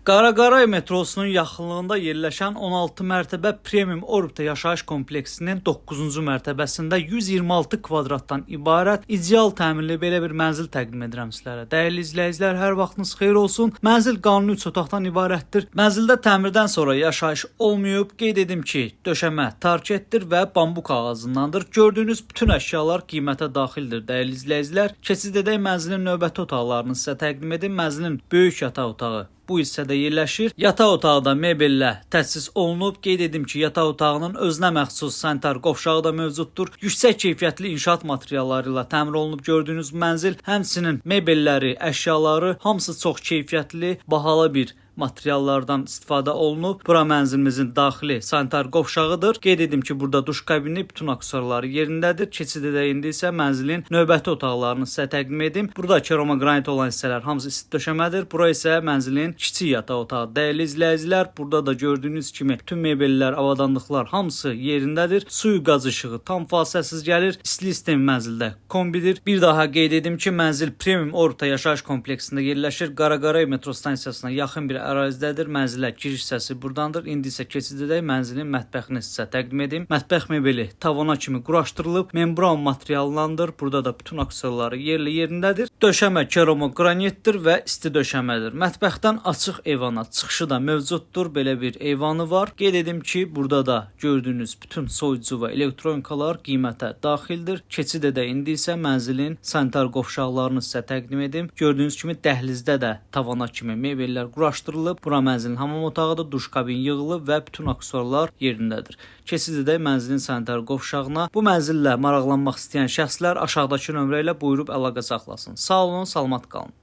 Qaraqaray metrosunun yaxınlığında yerləşən 16 mərtəbə Premium Orbita yaşayış kompleksinin 9-cu mərtəbəsində 126 kvadratdan ibarət ideal təmirli belə bir mənzil təqdim edirəm sizlərə. Dəyərli izləyicilər, hər vaxtınız xeyir olsun. Mənzil qanuni 3 otaqdan ibarətdir. Mənzildə təmirdən sonra yaşayış olmayıb. Qeyd edim ki, döşəmə tarketdir və bambuk ağacındandır. Gördüyünüz bütün əşyalar qiymətə daxildir. Dəyərli izləyicilər, keçid edək mənzilin növbəti otaqlarını sizə təqdim edim. Mənzilin böyük yataq otağı bu hissədə yerləşir. Yataq otağı da mebellə təchiz olunub. Qeyd edim ki, yataq otağının özünə məxsus sanitar qovşağı da mövcuddur. Yüksək keyfiyyətli inşaat materialları ilə təmin olunub gördüyünüz mənzil, həmçinin mebelləri, əşyaları hamısı çox keyfiyyətli, bahalı bir materiallardan istifadə olunub. Bura mənzilimizin daxili sanitar qovşağıdır. Qeyd edim ki, burada duş kabini, bütün aksesuarları yerindədir. Keçid edək indi isə mənzilin növbəti otaqlarını sizə təqdim edim. Burada kerama qranit olan hissələr hamısı isti döşəmədir. Bura isə mənzilin kiçik yataq otağı. Dəyərli izləyicilər, burada da gördüyünüz kimi bütün mebellər, avadanlıqlar hamısı yerindədir. Suyu qaz işığı tam fasiləsiz gəlir. İstilik sistemi mənzildə kombidir. Bir daha qeyd edim ki, mənzil Premium Orbita yaşayış kompleksində yerləşir. Qaraqaray metro stansiyasına yaxın bir ərazidədir. Mənzilə giriş hissəsi burdandır. İndi isə keçid edək mənzilin mətbəxini sizə təqdim edim. Mətbəx mebeli tavana kimi quraşdırılıb, membran materiallandır. Burada da bütün aksesuarları yerindədir. Döşəmə keramo qranitdir və isti döşəmədir. Mətbəxdən açıq eyvana çıxışı da mövcuddur. Belə bir eyvanı var. Qeyd edim ki, burada da gördüyünüz bütün soyucu və elektronikalar qiymətə daxildir. Keçid edək indi isə mənzilin sanitar qovşaqlarını sizə təqdim edim. Gördüyünüz kimi dəhlizdə də tavana kimi mebellər quraşdırılıb. Bura mənzilin hamam otağıdır, duş kabin yığılıb və bütün aksesuarlar yerindədir. Keçid edək mənzilin sanitar qovşağına. Bu mənzillə maraqlanmaq istəyən şəxslər aşağıdakı nömrə ilə buyurub əlaqə saxlasın. Sağ olun, salamat qalın.